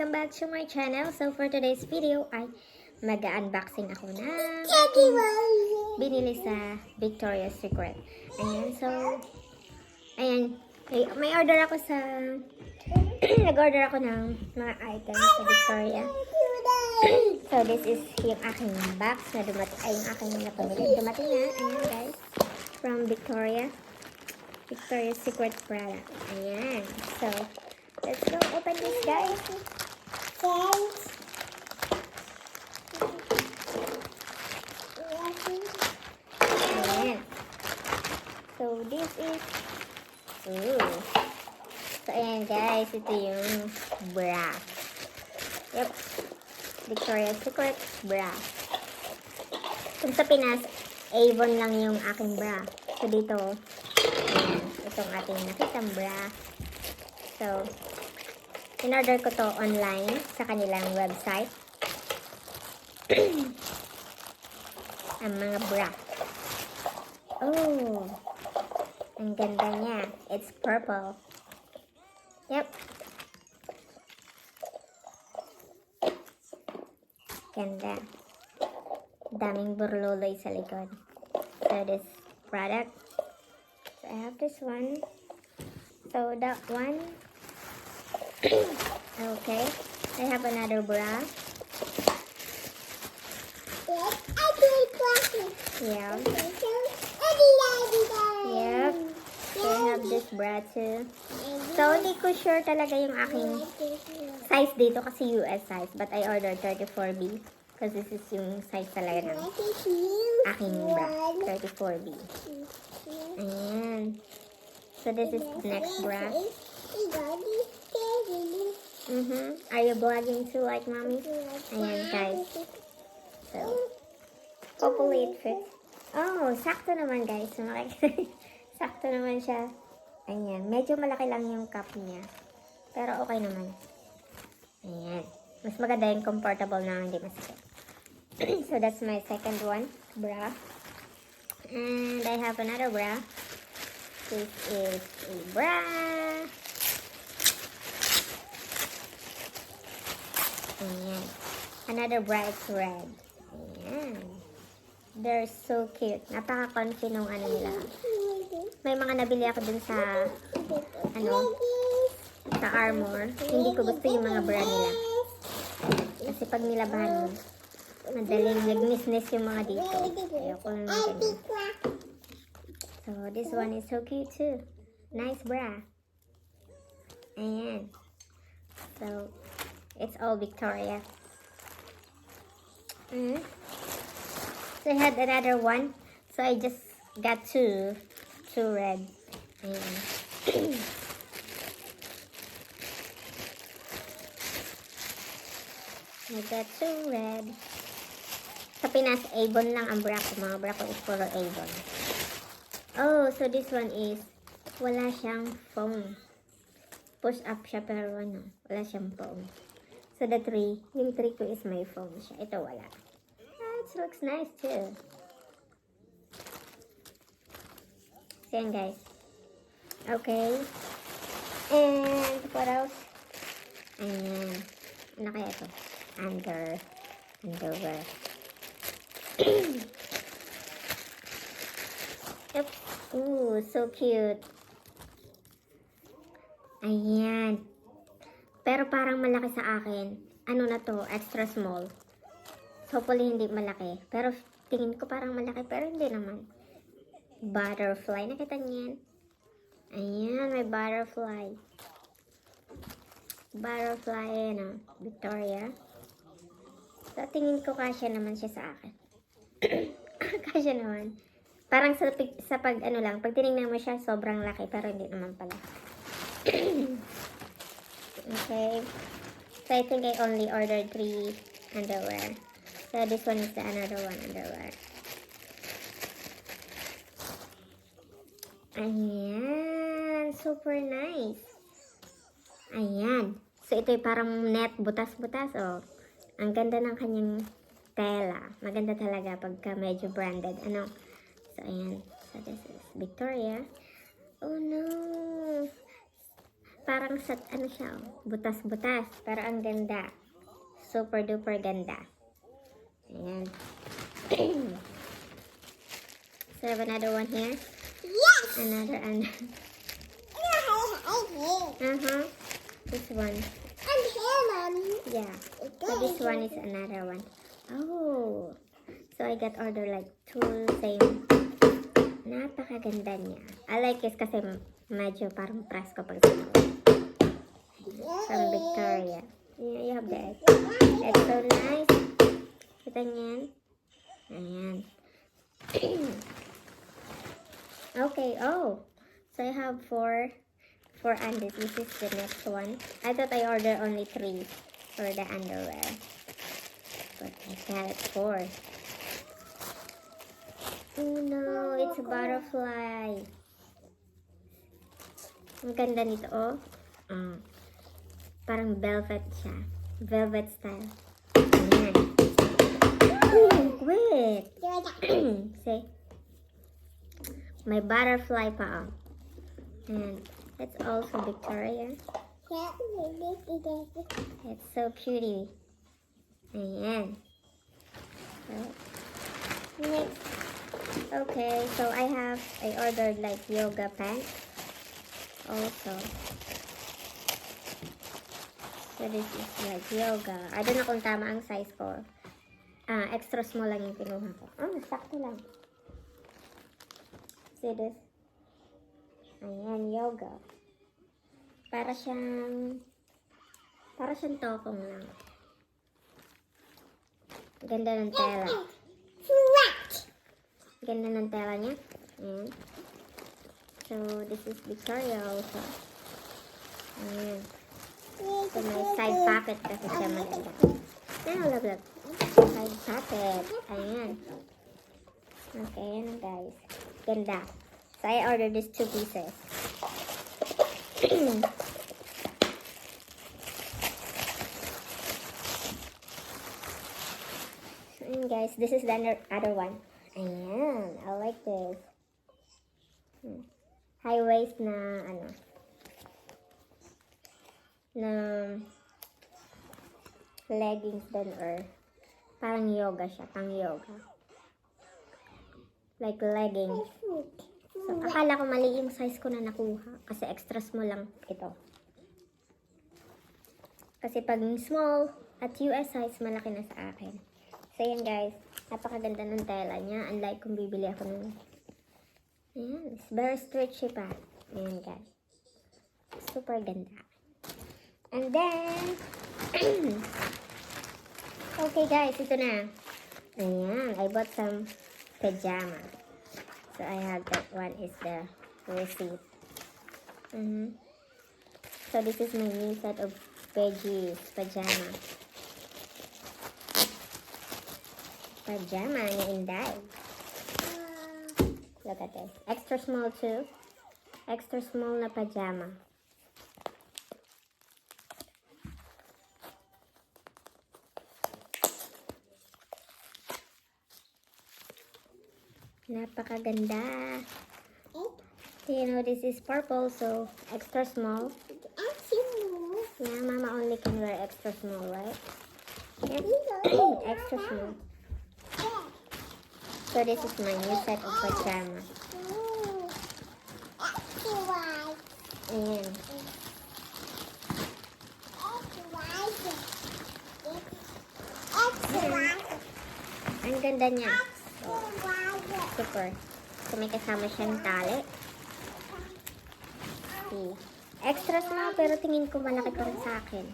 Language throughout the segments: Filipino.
Welcome back to my channel. So for today's video ay mag-unboxing ako ng binili sa Victoria's Secret. Ayan, so ayan, may order ako sa nag-order ako ng mga items sa Victoria. So this is yung aking box na dumating, ay yung aking napamili. Dumating na, ayan guys, from Victoria's Secret product. Ayan, so let's go open this, guys. Ayan. So this is so ayan guys, ito yung bra. Yep, Victoria's Secret bra. Kung sa Pinas, Avon lang yung aking bra. So dito, ayan, itong ating nakitang bra. So in-order ko to online sa kanilang website. Ang mga bra. Oh, ang ganda niya. It's purple. Yep. Ganda. Daming burluloy sa likod. So this product. So I have this one. So that one. Okay. I have another bra. Yeah. Yep. So I have this bra too. So hindi ko sure talaga yung aking size dito kasi US size. But I ordered 34B. Because this is yung size talaga ng aking bra. 34B. Ayan. So this is the next bra. Are you vlogging too like mommy? Ayan guys. So, hopefully it fits. Oh, sakto naman guys. Sakto naman siya. Ayan. Medyo malaki lang yung cup niya. Pero okay naman. Ayan. Mas maganda yung comfortable na hindi masakit. So that's my second one. Bra. And I have another bra. This is a bra. Ayan. Another bra is red. Ayan. They're so cute. Napaka-comfy nung ano nila. May mga nabili ako dun sa sa Armor. Hindi ko gusto yung mga bra nila. Kasi pag nilabahan mo, madaling nagnisnis yung mga dito. Ayoko lang ganyan. So this one is so cute too. Nice bra. Ayan. So it's all Victoria. So I had another one. So I just got two red. Ayan. I got two red. Sa Pinas, Avon lang ang bra ko. Mga bra ko is puro Avon. Oh, so this one is wala siyang foam. Push up siya pero wala siyang foam. So the three, yung three ko is may foam siya. Ito wala. It looks nice too. So yan guys. Okay. And what else? Ayan. Ano kaya ito? Underwear. Yep. Ooh, so cute. Ayan. Pero parang malaki sa akin. Ano na to? Extra small. So, hopefully hindi malaki. Pero tingin ko parang malaki. Pero hindi naman. Butterfly. Nakita niyan? Ayan, may butterfly. Butterfly, Victoria. So, tingin ko kasya naman siya sa akin. Kasya naman. Parang sa pag lang, pag tinignan mo siya, sobrang laki. Pero hindi naman pala. Okay. So, I think I only ordered 3 underwear. So, this one is the another one underwear. Ayan. Super nice. Ayan. So, ito ay parang net. Butas-butas. Oh. Ang ganda ng kanyang tela. Maganda talaga pagka medyo branded. So, ayan. So, this is Victoria. Oh, no. parang sa, ano siya, oh, butas-butas. Pero ang ganda. Super duper ganda. Ayan. So I have another one here. Yes. Another. This one. And here, Mommy. Yeah. So this one is another one. Oh. So I got order like two same. Napakaganda niya. I like this kasi medyo parang presko pag sinuot. From Victoria. Yeah, you have that. It's so nice. Kita niyo yan? Ayan. Okay, oh. So I have four undies. This is the next one. I thought I ordered only 3 for the underwear. But I got it 4. Oh no, it's a butterfly. Ang ganda nito, oh. Parang velvet siya. Velvet style. Ayan. Oh, wait. See? May butterfly pa, oh. And it's also Victoria. It's so cutie. Ayan. So, next. Okay, so I ordered like yoga pants also. So this is like yoga. I don't know kung tama ang size ko. Extra small lang yung kinuha ko. Sakto lang. See this? Ayan, yoga. Para siyang tokong lang. Ganda ng tela. Ganda ng tela niya. Ayan. So, this is Victoria also. Ayan. So, may side pocket kasi siya maganda. Ayan, look. Side pocket. Ayan. Okay, ayan guys. Ganda. So, I ordered these 2 pieces. Ayan guys, this is the other one. Ayan, I like this. High waist na, na leggings din or parang yoga siya, pang yoga. Like leggings. So, akala ko mali yung size ko na nakuha kasi extra small lang ito. Kasi pag small at US size, malaki na sa akin. So, yan guys. Napakaganda ng tela niya. Unlike kung bibili ako ng... Ayan. It's very stretchy pa. Ayan guys. Super ganda. And then... okay guys. Ito na. Ayan. I bought some pajama. So, I have that one is the receipt. So, this is my new set of veggies. Pajama. Pajama niya Inday. Look at this. Extra small too. Extra small na pajama. Napakaganda. You know, this is purple, so extra small. Yeah, Mama only can wear extra small, right? Yeah. Extra small. So this is my new set of pajama. Ayan. Ang ganda niya. Super. So may kasama siyang tali. See. Extra small pero tingin ko malaki pa rin sa akin.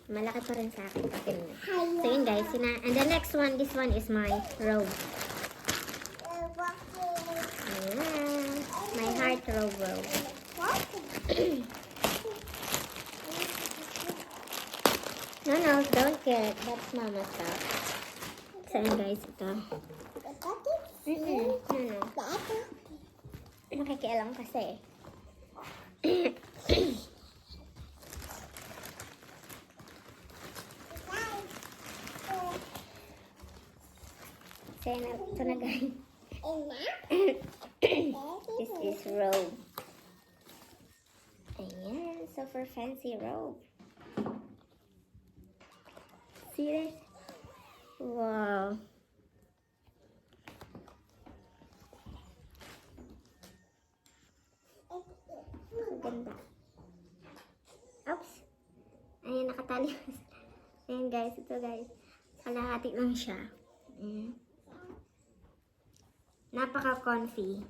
Malaki pa rin sa akin. So yun guys. And the next one, this one is my robe. Ayan. My heart robe. No, don't get it. That's Mama's stuff. So yun guys, ito. No. Nakikialam kasi. So, ito na guys. This is robe. super fancy robe. See this? Wow. Ang ganda. Oops. Ayan, nakatali. Ayan guys, ito guys. Kalahati lang siya. Ayan. Napaka-comfy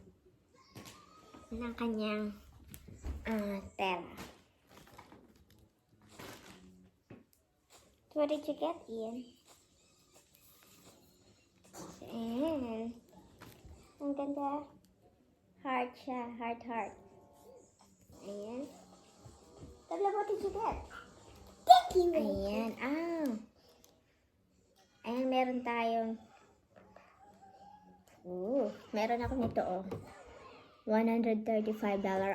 ng kanyang tela. What did you get, Ian? Ayan. Ang ganda. Heart siya. Heart. Ayan. Tabla, what did you get? Thank you. Ayan. Ayan, meron tayong meron ako nito, $135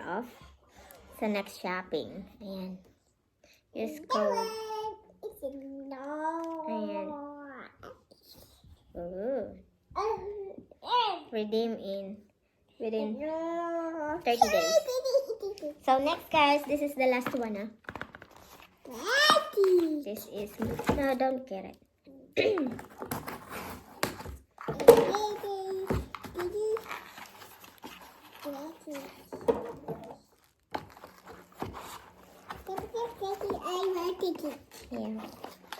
off sa next shopping. Ayan. Use code. It's no. Ayan. Redeem within 30 days. So next guys, this is the last one, This is, no, don't get it. I like it. Yeah.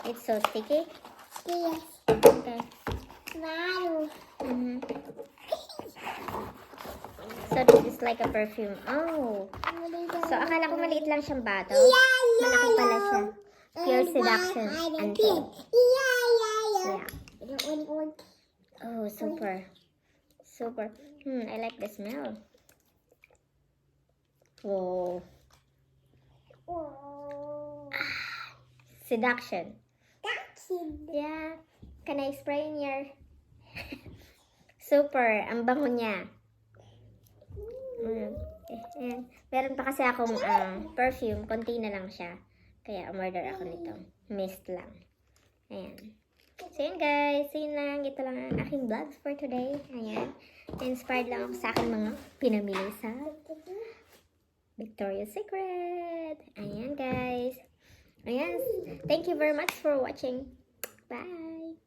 It's so sticky. Yes. Okay. Wow. So this is like a perfume. Oh. So akala ko maliit lang siyang bottle. Malaki pala siya. Pure seduction and pink. Yeah. Oh, super. I like the smell. Whoa. Seduction. Yeah. Can I spray in your... Super. Ang bango niya. Ayan. Meron pa kasi akong perfume. Konti na lang siya. Kaya umorder ako nito. Mist lang. Ayan. So yun guys. Yun lang. Ito lang ang aking vlogs for today. Ayan. Inspired lang ako sa aking mga pinamili sa Victoria's Secret. Ayan guys. Ayan. Thank you very much for watching. Bye.